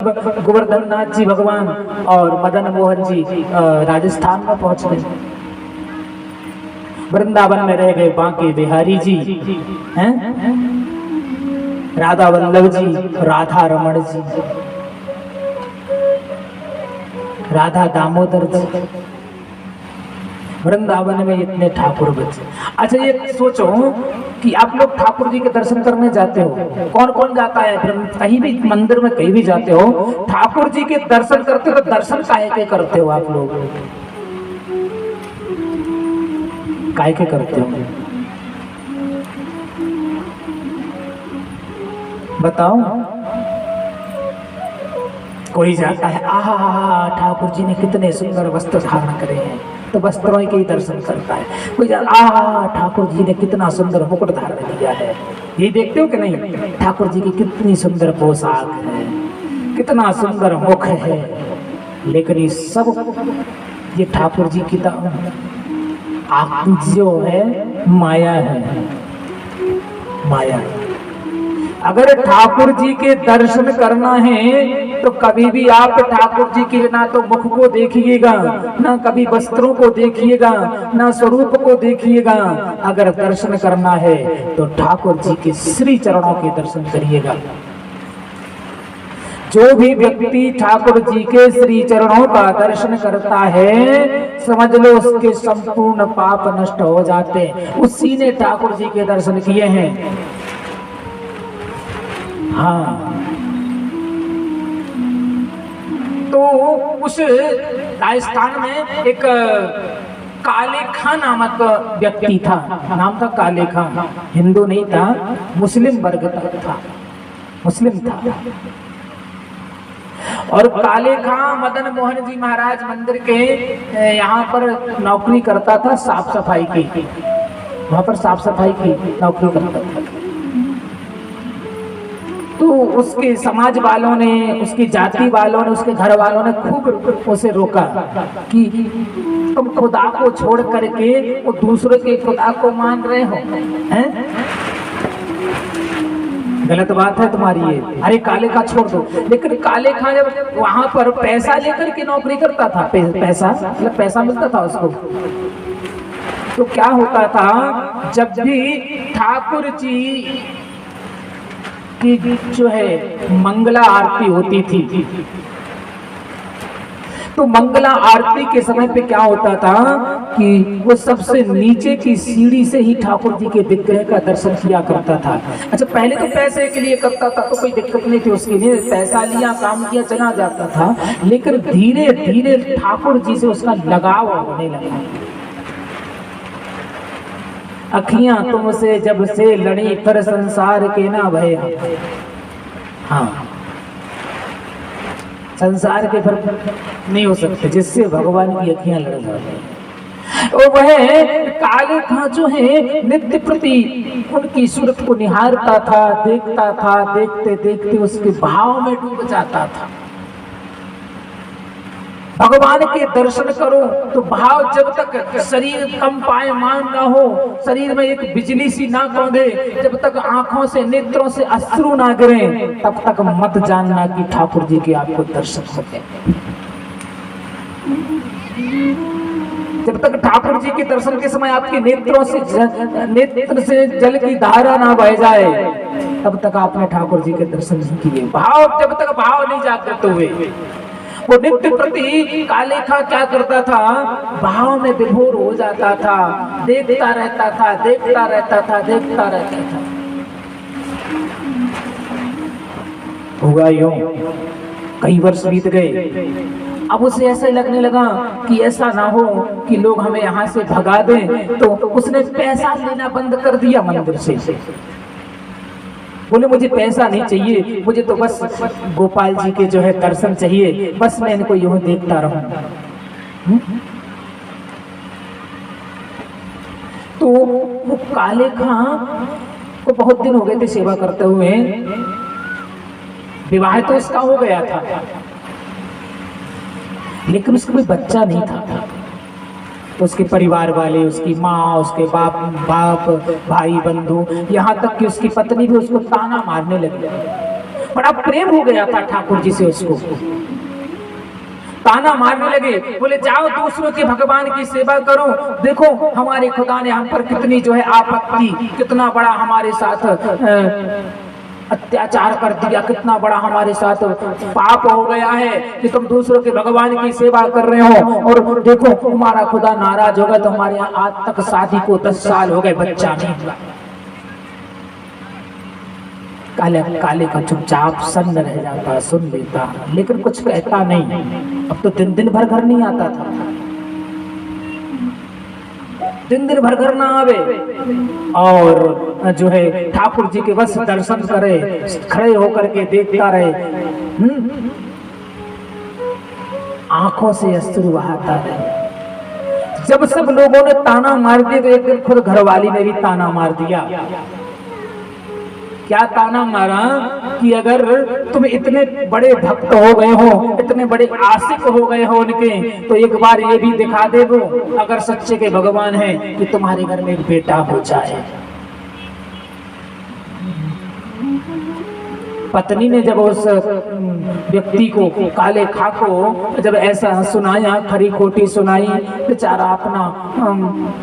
गोवर्धन नाथ जी भगवान और मदन मोहन जी राजस्थान में पहुंच गए। वृंदावन में रह गए बांके बिहारी जी, हैं राधा वल्लभ जी, राधा रमण जी, राधा दामोदर जी। वृंदावन में इतने ठाकुर बचे। अच्छा ये सोचो कि आप लोग ठाकुर जी के दर्शन करने जाते हो, कौन कौन जाता है? कहीं भी मंदिर में कहीं भी जाते हो, ठाकुर जी के दर्शन करते हो तो दर्शन काहे के करते हो आप लोग? काहे के करते हो बताओ? कोई जाता है आहा ठाकुर जी ने कितने सुंदर वस्त्र धारण करे हैं तो वस्त्रों के ही दर्शन करता है। कोई आहा ठाकुर जी ने कितना सुंदर मुकुट धारण किया है, ये देखते हो कि नहीं? ठाकुर जी की कितनी सुंदर पोशाक है, कितना सुंदर मुख है, लेकिन ये सब ये ठाकुर जी की जो है माया है, माया। अगर ठाकुर जी के दर्शन करना है तो कभी भी आप ठाकुर जी के ना तो मुख को देखिएगा, ना कभी वस्त्रों को देखिएगा, ना स्वरूप को देखिएगा। अगर दर्शन करना है तो ठाकुर जी के श्री चरणों के दर्शन करिएगा। जो भी व्यक्ति ठाकुर जी के श्री चरणों का दर्शन करता है, समझ लो उसके संपूर्ण पाप नष्ट हो जाते हैं। उसी ने ठाकुर जी के दर्शन किए हैं। हाँ, तो उस राजस्थान में एक काले खां नामक व्यक्ति था, नाम था काले खां। हिंदू नहीं था, मुस्लिम वर्ग था, मुस्लिम था। और काले खां मदन मोहन जी महाराज मंदिर के यहाँ पर नौकरी करता था, साफ सफाई की। वहां पर साफ सफाई की नौकरी करता था। तो उसके समाज वालों ने, उसकी जाति वालों ने, उसके घर वालों ने खूब उसे रोका कि तुम खुदा को छोड़ करके वो दूसरे के खुदा को मान रहे हो, हैं? गलत बात है तुम्हारी ये। अरे काले खां छोड़ दो। लेकिन काले खां जब वहां पर पैसा लेकर के नौकरी करता था, पैसा मतलब पैसा मिलता था उसको, तो क्या होता था, जब भी ठाकुर जी की जो है मंगला आरती होती थी, तो मंगला आरती के समय पे क्या होता था कि वो सबसे नीचे की सीढ़ी से ही ठाकुर जी के विग्रह का दर्शन किया करता था। अच्छा पहले तो पैसे के लिए करता था तो कोई दिक्कत नहीं थी उसके लिए, पैसा लिया काम किया चला जाता था। लेकिन धीरे धीरे ठाकुर जी से उसका लगाव होने लगा। अखियां तुमसे जब से लड़ी फिर संसार के ना भय। हाँ, संसार के फिर नहीं हो सकते जिससे भगवान की अखियां लड़ जाती। और वह काले खां जो है नित्य प्रति उनकी सूरत को निहारता था, देखता था, देखते देखते उसके भाव में डूब जाता था। भगवान के दर्शन करो तो भाव जब तक शरीर कंपायमान ना हो, शरीर में एक बिजली सी ना कौंधे, जब तक आंखों से नेत्रों से अश्रु ना गिरे, तब तक मत जानना कि ठाकुर जी के आपको दर्शन होते। जब तक ठाकुर जी के दर्शन के समय आपके नेत्रों से नेत्र से जल की धारा ना बह जाए, तब तक आपने ठाकुर जी के दर्शन नहीं किए। भाव जब तक भाव नहीं जागृत हुए, वो नित्य प्रति काले खां क्या करता था, भाव में विभोर हो जाता था, देखता रहता था, देखता रहता था, देखता रहता था। हुआ यूं, कई वर्ष बीत गए। अब उसे ऐसा लगने लगा कि ऐसा ना हो कि लोग हमें यहाँ से भगा दें, तो उसने पैसा लेना बंद कर दिया मंदिर से। बोले मुझे पैसा नहीं चाहिए, मुझे तो बस गोपाल जी के जो है दर्शन चाहिए, बस मैं इनको यूं देखता रहूं। तो वो काले खां को बहुत दिन हो गए थे सेवा करते हुए, विवाह तो उसका हो गया था, लेकिन उसका कोई बच्चा नहीं था। तो उसके परिवार वाले, उसकी माँ, उसके बाप, भाई बंधु, यहाँ तक कि उसकी पत्नी भी उसको ताना मारने लगी। बड़ा प्रेम हो गया था ठाकुर जी से उसको। ताना मारने लगे, बोले जाओ दूसरों के भगवान की सेवा करो, देखो हमारे खुदा ने हम पर कितनी जो है आपत्ति, कितना बड़ा हमारे साथ अत्याचार कर दिया, कितना बड़ा हमारे साथ पाप हो गया है कि तुम दूसरों के भगवान की सेवा कर रहे हो, और देखो हमारा खुदा नाराज होगा तो हमारे यहाँ आज तक शादी को 10 साल हो गए, बच्चा नहीं हुआ। काले का चुपचाप सन्न रह जाता, सुन लेता, लेकिन कुछ कहता नहीं। अब तो दिन दिन भर घर नहीं आता था, दिन दिन भर घर ना आवे, और जो है ठाकुर जी के बस दर्शन करे, खड़े होकर के देखता रहे, आंखों से अश्रु बहाता रहे। जब सब लोगों ने ताना मार दिया तो एक दिन खुद घरवाली ने भी ताना मार दिया। क्या ताना मारा कि अगर तुम इतने बड़े भक्त हो गए हो, इतने बड़े आशिक हो गए हो उनके, तो एक बार ये भी दिखा दे दो अगर सच्चे के भगवान हैं कि तुम्हारे घर में एक बेटा हो जाए। पत्नी ने जब उस व्यक्ति को, काले खा को जब ऐसा सुनाया, खरी खोटी सुनाई, बेचारा अपना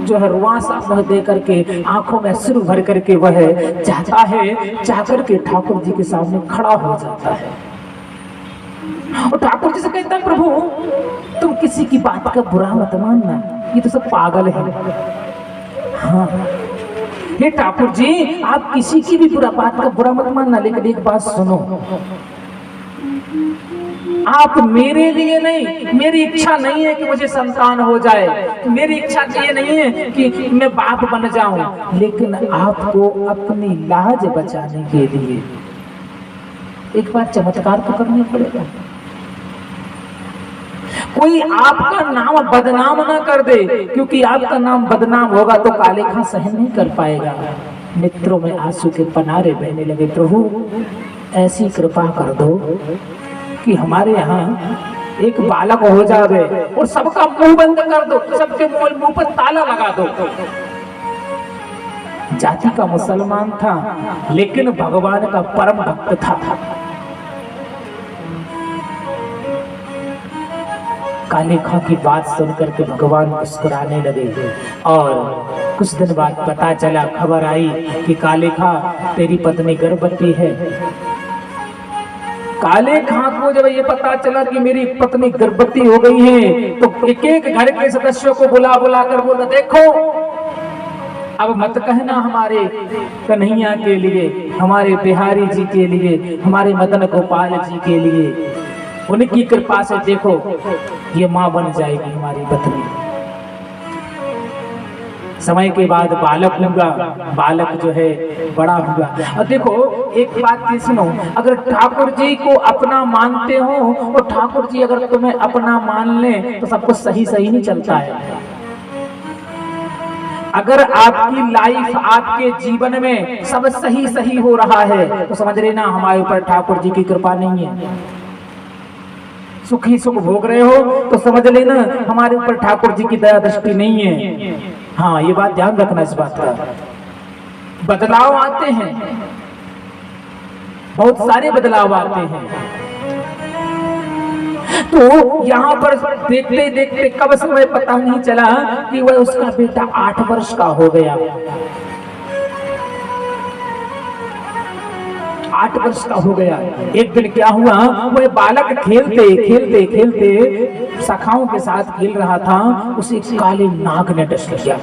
जो है रुआंसा मुंह दे करके, आंखों में अश्रु भर करके वह चाहता है, चाह करके ठाकुर जी के सामने खड़ा हो जाता है और ठाकुर जी से कहता है, प्रभु तुम किसी की बात का बुरा मत मानना, ये तो सब पागल है। हाँ हे ठाकुर जी, आप किसी की भी बात का बुरा मत मानना, लेकिन एक बात सुनो, आप मेरे लिए नहीं, मेरी इच्छा नहीं है कि मुझे संतान हो जाए, मेरी इच्छा ये नहीं है कि मैं बाप बन जाऊं, लेकिन आपको अपनी लाज बचाने के लिए एक बार चमत्कार तो करना पड़ेगा। कोई आपका नाम बदनाम ना कर दे, क्योंकि आपका नाम बदनाम होगा तो काले खां सहन नहीं कर पाएगा। नेत्रों में आंसू के पनारे बहने लगे। प्रभु ऐसी कृपा कर दो कि हमारे यहाँ एक बालक हो जावे और सबका मुंह बंद कर दो, सबके मुंह पर ताला लगा दो। जाति का मुसलमान था, लेकिन भगवान का परम भक्त था। काले खां की बात सुनकर के भगवान मुस्कुराने लगे, और कुछ दिन बाद पता चला, खबर आई कि काले खां तेरी पत्नी गर्भवती है। काले खां को जब ये पता चला कि मेरी पत्नी गर्भवती हो गई है, तो एक एक घर के सदस्यों को बुला बुला कर बोला, देखो अब मत कहना हमारे कन्हैया के लिए, हमारे बिहारी जी के लिए, हमारे मदन गोपाल जी के लिए, उनकी कृपा से देखो ये मां बन जाएगी हमारी पत्नी। समय के बाद बालक होगा, बालक जो है बड़ा होगा। और देखो एक बात ये सुनो, अगर ठाकुर जी को अपना मानते हो और ठाकुर जी अगर तुम्हें अपना मान ले तो सब कुछ सही सही नहीं चलता है। अगर आपकी लाइफ, आपके जीवन में सब सही सही हो रहा है तो समझ लेना हमारे ऊपर ठाकुर जी की कृपा नहीं है। सुखी सुख भोग रहे हो तो समझ लेना हमारे ऊपर ठाकुर जी की दया दृष्टि नहीं है। हाँ ये बात ध्यान रखना, इस बात का। बदलाव आते हैं, बहुत सारे बदलाव आते हैं। तो यहाँ पर देखते देखते कब समय पता नहीं चला कि वह उसका बेटा 8 वर्ष का हो गया। 8 वर्ष का हो गया। एक दिन क्या हुआ, वह बालक खेलते खेलते खेलते सखाओं के साथ खेल रहा था, उसे काले नाग ने डस लिया।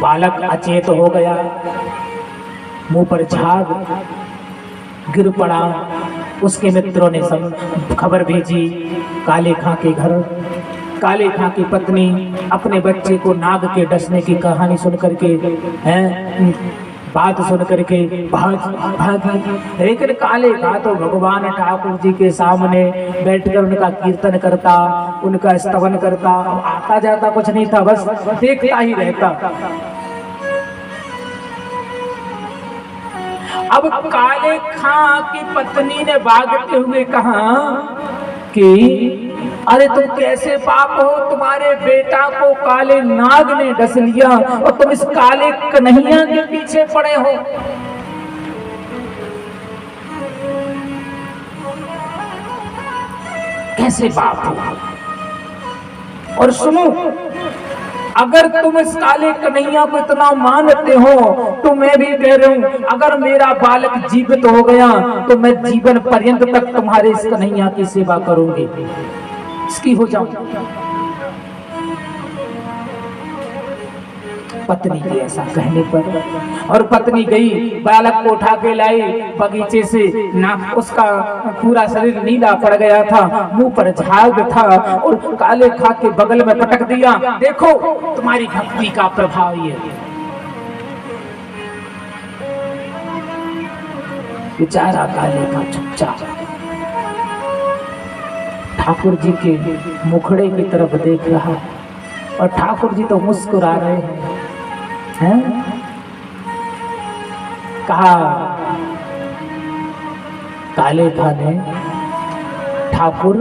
बालक अचेत हो गया, मुंह पर झाग गिर पड़ा। उसके मित्रों ने सब खबर भेजी काले खां के घर। काले खां की पत्नी अपने बच्चे को नाग के डसने की कहानी सुन करके बात सुन करके भाग। लेकिन काले खां तो भगवान ठाकुर जी के सामने बैठकर उनका कीर्तन करता, उनका स्तवन करता, आता जाता कुछ नहीं था, बस देखता ही रहता। अब काले खां की पत्नी ने भागते हुए कहा कि अरे तुम कैसे पाप हो, तुम्हारे बेटा को काले नाग ने डस लिया और तुम इस काले कन्हैया के पीछे पड़े हो। कैसे बाप हो। और सुनो, अगर तुम इस काले कन्हैया को इतना मानते हो तो मैं भी कह रहा हूं, अगर मेरा बालक जीवित हो गया तो मैं जीवन पर्यंत तक तुम्हारे इस कन्हैया की सेवा करूंगी, इसकी हो जाऊंगी। पत्नी के ऐसा कहने पर और पत्नी गई, बालक को उठा के लाई बगीचे से, ना उसका पूरा शरीर नीला पड़ गया था, मुंह पर झाग था और काले खा के बगल में पटक दिया। देखो तुम्हारी भक्ति का प्रभाव ये। बेचारा काले का चुपचाप ठाकुर जी के मुखड़े की तरफ देख रहा और ठाकुर जी तो मुस्कुरा रहे हैं। कहा काले खां ने, ठाकुर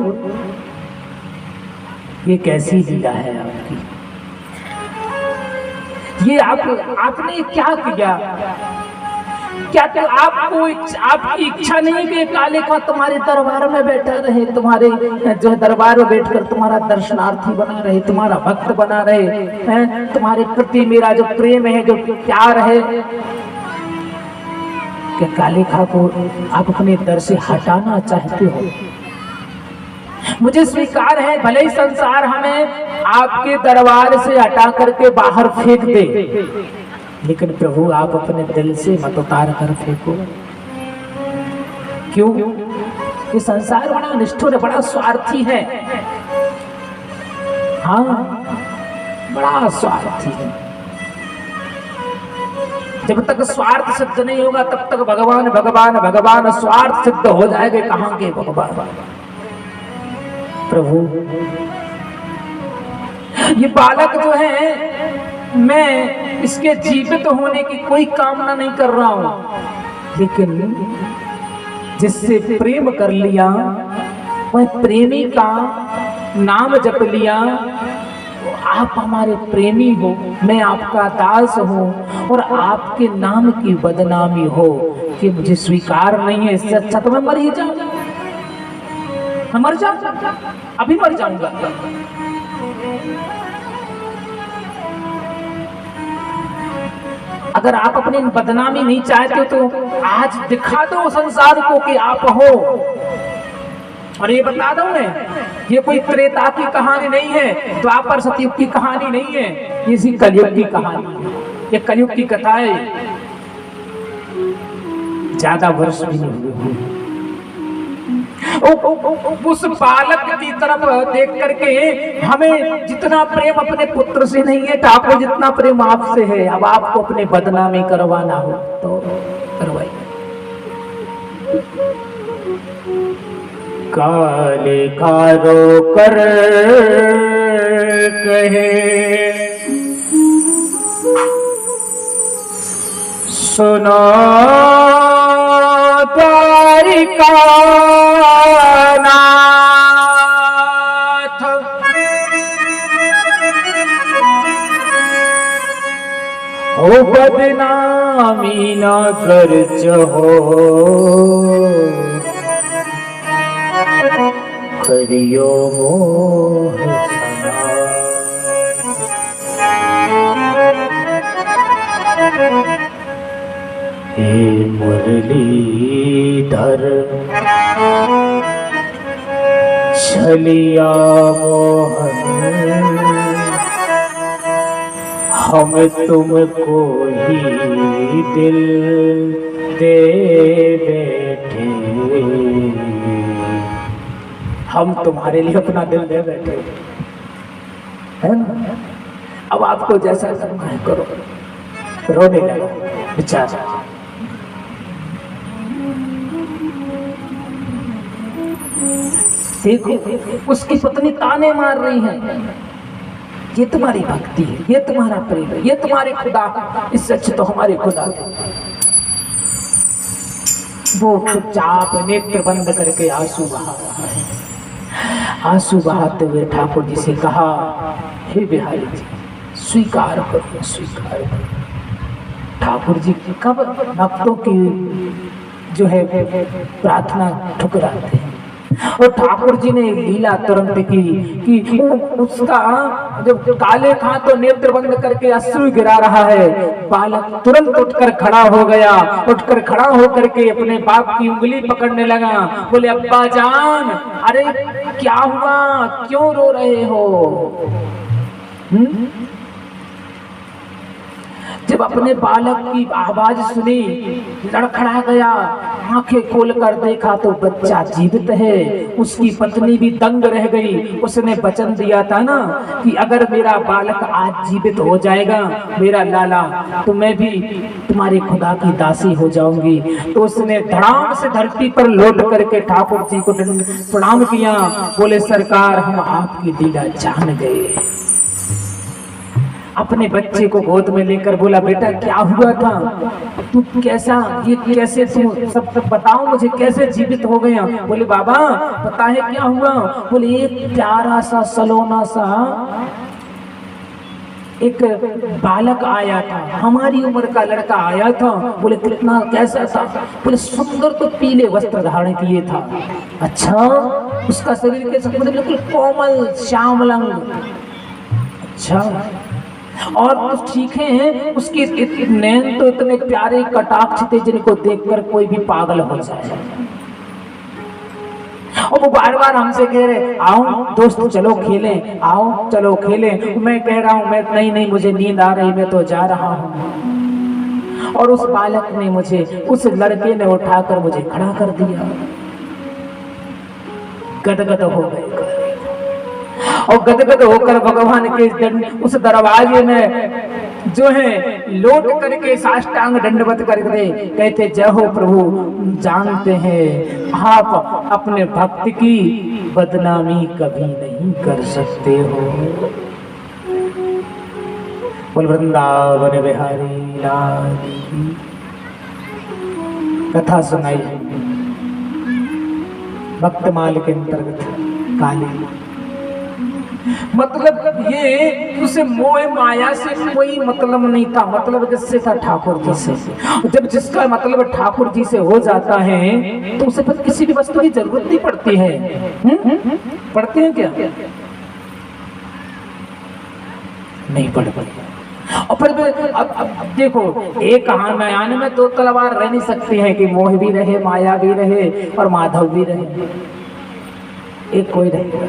ये कैसी लीला है आपकी, ये आपने क्या किया? क्या तो आपको आपकी इच्छा नहीं कि काले खां तुम्हारे दरबार में बैठा रहे, तुम्हारे जो है दरबार में बैठकर तुम्हारा दर्शनार्थी बना रहे, तुम्हारा भक्त बना रहे हैं, तुम्हारे प्रति मेरा जो प्रेम है, जो प्यार है, क्या काले खां को आप अपने दर से हटाना चाहते हो? मुझे स्वीकार है, भले ही संसार हमें आपके दरबार से हटा करके बाहर फेंक दे, लेकिन प्रभु आप अपने दिल से मत उतार कर फेंको। क्यों? ये संसार बड़ा निष्ठुर, बड़ा स्वार्थी है। हाँ, बड़ा स्वार्थी है। जब तक स्वार्थ सिद्ध नहीं होगा तब तक भगवान भगवान भगवान, स्वार्थ सिद्ध हो जाएगा कहां के भगवान। प्रभु ये बालक जो है, मैं इसके जीवित होने की कोई कामना नहीं कर रहा हूं, लेकिन जिससे प्रेम कर लिया, वह प्रेमी का नाम जप लिया, आप हमारे प्रेमी हो, मैं आपका दास हूं और आपके नाम की बदनामी हो कि मुझे स्वीकार नहीं है। इससे अच्छा तो मैं मर ही जाऊं, मैं मर जाऊं, अभी मर जाऊंगा। अगर आप अपनी बदनामी नहीं चाहते तो आज दिखा दो संसार को कि आप हो। और ये बता दो मैं, ये कोई त्रेता की कहानी नहीं है, द्वापर सतयुग की कहानी नहीं है, ये इसी कलयुग की कहानी है। ये कलयुग की कथा है, ज्यादा वर्ष भी नहीं हुए। उस बालक की तरफ देख करके हमें जितना प्रेम अपने पुत्र से नहीं है, ठाकुर जितना प्रेम आपसे है। अब आपको अपने बदनामी करवाना हो तो करवाइए। काले खारो कर कहे सुनो द्वारिका नाथ, हो बदनामी न करज हो, करियो मोह सना। हे मुरलीधर छलिया मोहन, हम तुमको ही दिल दे बैठे, हम तुम्हारे लिए अपना दिल दे बैठे, है ना? अब आपको जैसा करना है करो। रोने लगा बेचारा। देखो उसकी पत्नी ताने मार रही है, ये तुम्हारी भक्ति है, ये तुम्हारा प्रेम है, ये तुम्हारे खुदा है, इससे अच्छे तो हमारे खुदा थे। वो चुपचाप नेत्र बंद करके आंसू बहा रहा है। आंसू बहाते हुए ठाकुर जी से कहा, हे बिहारी जी स्वीकार करो, स्वीकार करो। ठाकुर जी कब भक्तों की जो है प्रार्थना ठुकराते हैं, और ठाकुर जी ने लीला तुरंत की कि उसका जब काले खां तो नेत्र बंद करके अश्रु गिरा रहा है, बालक तुरंत उठकर खड़ा हो गया, उठकर खड़ा होकर के अपने बाप की उंगली पकड़ने लगा। बोले अब्बा जान, अरे क्या हुआ, क्यों रो रहे हो? जब अपने बालक की आवाज सुनी, लड़खड़ा गया, आंखें खोलकर देखा तो बच्चा जीवित है। उसकी पत्नी भी दंग रह गई। उसने वचन दिया था ना कि अगर मेरा बालक आज जीवित हो जाएगा, मेरा लाला, तो मैं भी तुम्हारे खुदा की दासी हो जाऊंगी। तो उसने धड़ाम से धरती पर लौट करके ठाकुर जी को प्रणाम किया। बोले सरकार, हम आपकी लीला जान गए। अपने बच्चे को गोद में लेकर बोला बेटा क्या हुआ था, तू कैसा, ये कैसे, तू सब बताओ मुझे, कैसे जीवित हो गया? बोले बाबा पता है क्या हुआ? बोले एक प्यारा सा सलोना सा एक बालक आया था, हमारी उम्र का लड़का आया था। बोले कितना, कैसा था? बोले सुंदर, तो पीले वस्त्र धारण किए था। अच्छा, उसका शरीर कैसा? बोले बिल्कुल कोमल श्यामलंग। अच्छा, और तो ठीक है, उसकी नैन तो इतने प्यारे कटाक्ष थे जिनको देखकर कोई भी पागल हो जाए। और वो बार बार हमसे कह रहे आओ दोस्त चलो खेलें, आओ चलो खेलें। मैं कह रहा हूं मैं नहीं, मुझे नींद आ रही, मैं तो जा रहा हूं। और उस बालक ने मुझे, उस लड़के ने उठाकर मुझे खड़ा कर दिया। गदगद हो गए और गदगद होकर भगवान के उस दरवाजे में जो है लौट करके साष्टांग दंडवत करके कहते जय हो प्रभु, जानते हैं आप अपने भक्त की बदनामी कभी नहीं कर सकते हो। बोल वृंदावन बिहारी लाल की। कथा सुनाई भक्तमाल के अंतर्गत काली। मतलब ये उसे मोह माया से कोई मतलब नहीं था, मतलब किससे था? ठाकुर जी से। जब जिसका मतलब ठाकुर जी से हो जाता है तो उसे फिर किसी भी वस्तु की जरूरत नहीं पड़ती है। पड़ती है क्या? नहीं पड़ती। और फिर अब देखो, एक महायान में दो तलवार रह नहीं सकती है कि मोह भी रहे, माया भी रहे और माधव भी रहे। एक कोई रहेगा।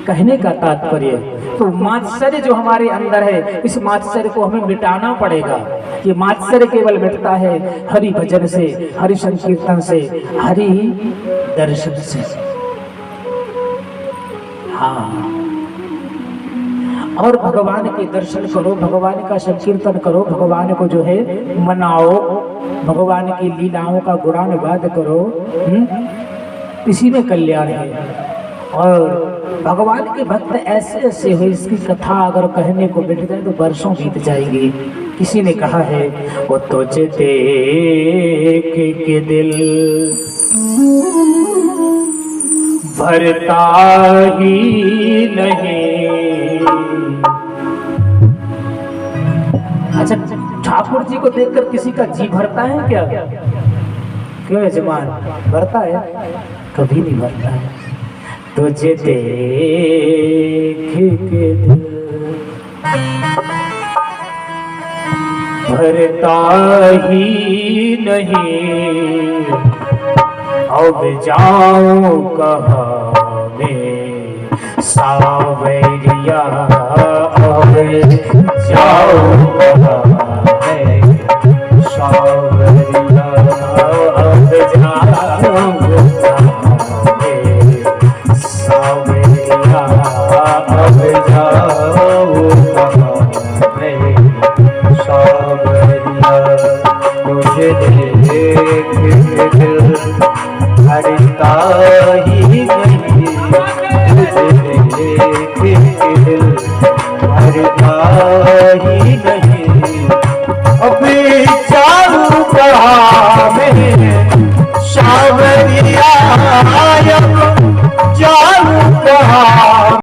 कहने का तात्पर्य तो मात्सर्य जो हमारे अंदर है, इस मात्सर्य को हमें मिटाना पड़ेगा। ये मात्सर्य केवल मिटता है हरि भजन से, हरि संकीर्तन से, हरि दर्शन से। हाँ, और भगवान के दर्शन करो, भगवान का संकीर्तन करो, भगवान को जो है मनाओ, भगवान की लीलाओं का गुणानुवाद करो, इसी में कल्याण है। और भगवान के भक्त ऐसे ऐसे हो, इसकी कथा अगर कहने को बैठ जाए तो वर्षों बीत जाएंगे। किसी ने कहा है वो तुझे देख के दिल भरता ही नहीं। अच्छा, ठाकुर जी को देखकर किसी का जी भरता है क्या? क्यों यजमान, भरता है? कभी नहीं भरता है। तुझे देख के दिल भरता ही नहीं। अब जाऊं कहाँ में सावरिया, अब जाऊं कहाँ में सावरिया, अब जाऊं भरता ही नहीं। तुझे देख के दिल भरता ही